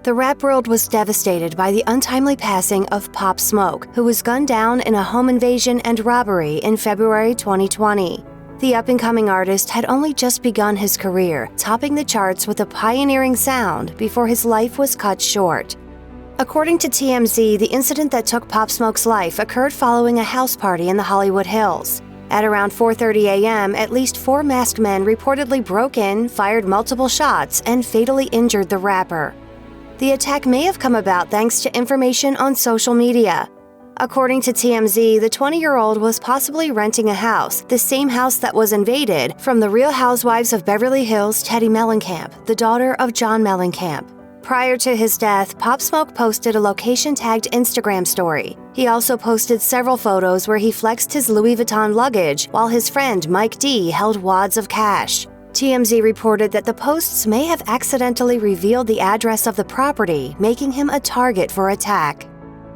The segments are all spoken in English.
The rap world was devastated by the untimely passing of Pop Smoke, who was gunned down in a home invasion and robbery in February 2020. The up-and-coming artist had only just begun his career, topping the charts with a pioneering sound before his life was cut short. According to TMZ, the incident that took Pop Smoke's life occurred following a house party in the Hollywood Hills. At around 4:30 a.m., at least 4 masked men reportedly broke in, fired multiple shots, and fatally injured the rapper. The attack may have come about thanks to information on social media. According to TMZ, the 20-year-old was possibly renting a house, the same house that was invaded, from the Real Housewives of Beverly Hills' Teddi Mellencamp, the daughter of John Mellencamp. Prior to his death, Pop Smoke posted a location-tagged Instagram story. He also posted several photos where he flexed his Louis Vuitton luggage while his friend Mike D held wads of cash. TMZ reported that the posts may have accidentally revealed the address of the property, making him a target for attack.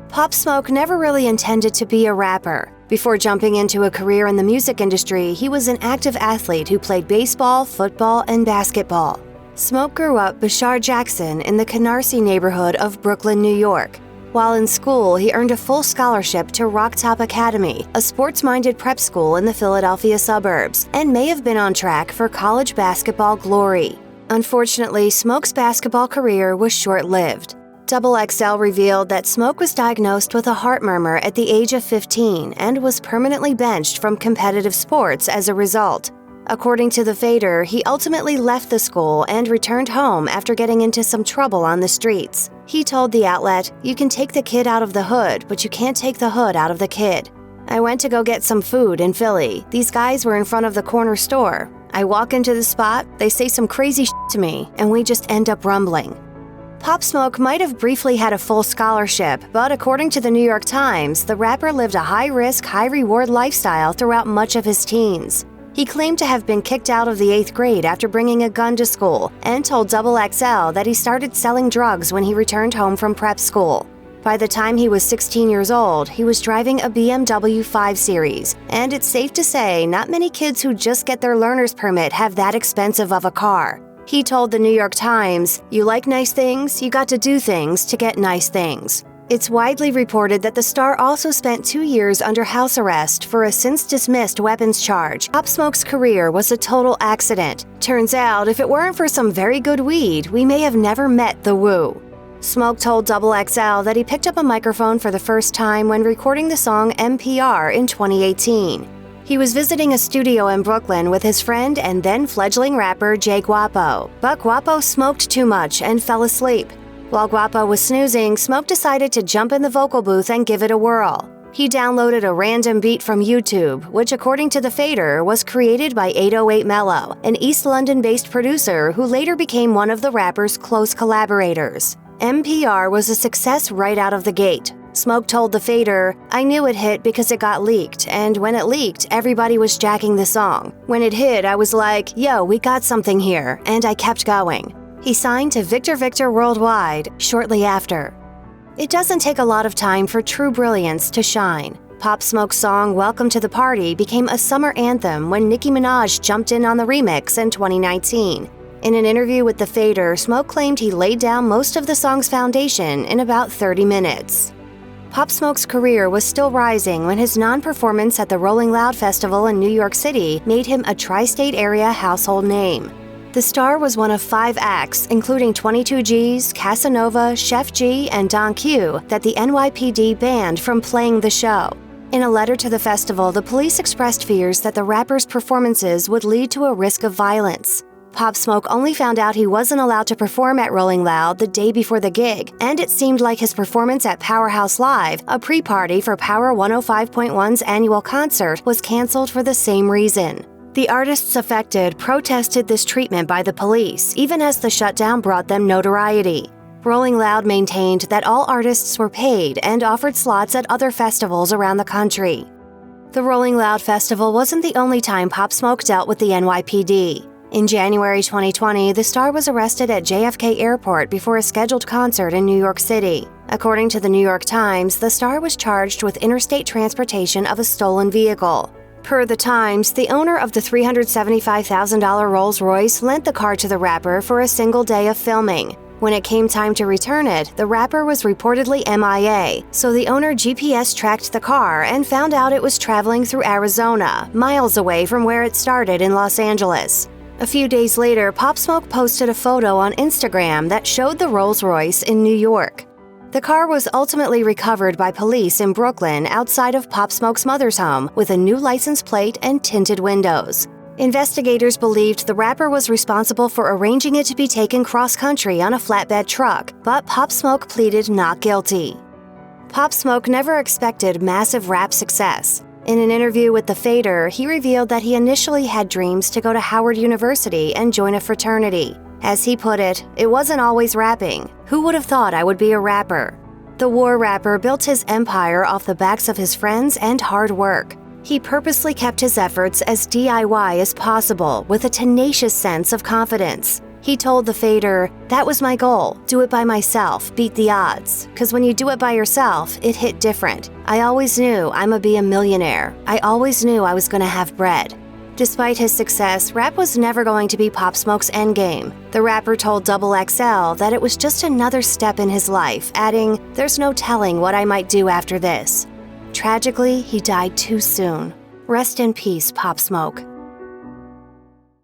Pop Smoke never really intended to be a rapper. Before jumping into a career in the music industry, he was an active athlete who played baseball, football, and basketball. Smoke grew up Bashar Jackson in the Canarsie neighborhood of Brooklyn, New York. While in school, he earned a full scholarship to Rock Top Academy, a sports-minded prep school in the Philadelphia suburbs, and may have been on track for college basketball glory. Unfortunately, Smoke's basketball career was short-lived. XXL revealed that Smoke was diagnosed with a heart murmur at the age of 15 and was permanently benched from competitive sports as a result. According to the Fader, he ultimately left the school and returned home after getting into some trouble on the streets. He told the outlet, "You can take the kid out of the hood, but you can't take the hood out of the kid. I went to go get some food in Philly. These guys were in front of the corner store. I walk into the spot, they say some crazy shit to me, and we just end up rumbling." Pop Smoke might have briefly had a full scholarship, but according to the New York Times, the rapper lived a high-risk, high-reward lifestyle throughout much of his teens. He claimed to have been kicked out of the 8th grade after bringing a gun to school and told XXL that he started selling drugs when he returned home from prep school. By the time he was 16 years old, he was driving a BMW 5 Series, and it's safe to say not many kids who just get their learner's permit have that expensive of a car. He told the New York Times, "You like nice things? You got to do things to get nice things." It's widely reported that the star also spent 2 years under house arrest for a since-dismissed weapons charge. Pop Smoke's career was a total accident. Turns out, if it weren't for some very good weed, we may have never met the Woo. Smoke told XXL that he picked up a microphone for the first time when recording the song NPR in 2018. He was visiting a studio in Brooklyn with his friend and then fledgling rapper Jay Guapo, but Guapo smoked too much and fell asleep. While Guapo was snoozing, Smoke decided to jump in the vocal booth and give it a whirl. He downloaded a random beat from YouTube, which according to the Fader was created by 808 Mello, an East London-based producer who later became one of the rapper's close collaborators. NPR was a success right out of the gate. Smoke told the Fader, "I knew it hit because it got leaked, and when it leaked, everybody was jacking the song. When it hit, I was like, yo, we got something here, and I kept going." He signed to Victor Victor Worldwide shortly after. It doesn't take a lot of time for true brilliance to shine. Pop Smoke's song Welcome to the Party became a summer anthem when Nicki Minaj jumped in on the remix in 2019. In an interview with the Fader, Smoke claimed he laid down most of the song's foundation in about 30 minutes. Pop Smoke's career was still rising when his non-performance at the Rolling Loud Festival in New York City made him a tri-state area household name. The star was one of 5 acts, including 22 G's, Casanova, Chef G, and Don Q, that the NYPD banned from playing the show. In a letter to the festival, the police expressed fears that the rapper's performances would lead to a risk of violence. Pop Smoke only found out he wasn't allowed to perform at Rolling Loud the day before the gig, and it seemed like his performance at Powerhouse Live, a pre-party for Power 105.1's annual concert, was canceled for the same reason. The artists affected protested this treatment by the police, even as the shutdown brought them notoriety. Rolling Loud maintained that all artists were paid and offered slots at other festivals around the country. The Rolling Loud Festival wasn't the only time Pop Smoke dealt with the NYPD. In January 2020, the star was arrested at JFK Airport before a scheduled concert in New York City. According to the New York Times, the star was charged with interstate transportation of a stolen vehicle. Per the Times, the owner of the $375,000 Rolls-Royce lent the car to the rapper for a single day of filming. When it came time to return it, the rapper was reportedly MIA, so the owner GPS tracked the car and found out it was traveling through Arizona, miles away from where it started in Los Angeles. A few days later, Pop Smoke posted a photo on Instagram that showed the Rolls-Royce in New York. The car was ultimately recovered by police in Brooklyn outside of Pop Smoke's mother's home with a new license plate and tinted windows. Investigators believed the rapper was responsible for arranging it to be taken cross-country on a flatbed truck, but Pop Smoke pleaded not guilty. Pop Smoke never expected massive rap success. In an interview with The Fader, he revealed that he initially had dreams to go to Howard University and join a fraternity. As he put it, "It wasn't always rapping. Who would have thought I would be a rapper?" The war rapper built his empire off the backs of his friends and hard work. He purposely kept his efforts as DIY as possible with a tenacious sense of confidence. He told The Fader, "That was my goal, do it by myself, beat the odds. 'Cause when you do it by yourself, it hit different. I always knew I'ma be a millionaire. I always knew I was gonna have bread." Despite his success, rap was never going to be Pop Smoke's endgame. The rapper told XXL that it was just another step in his life, adding, "There's no telling what I might do after this." Tragically, he died too soon. Rest in peace, Pop Smoke.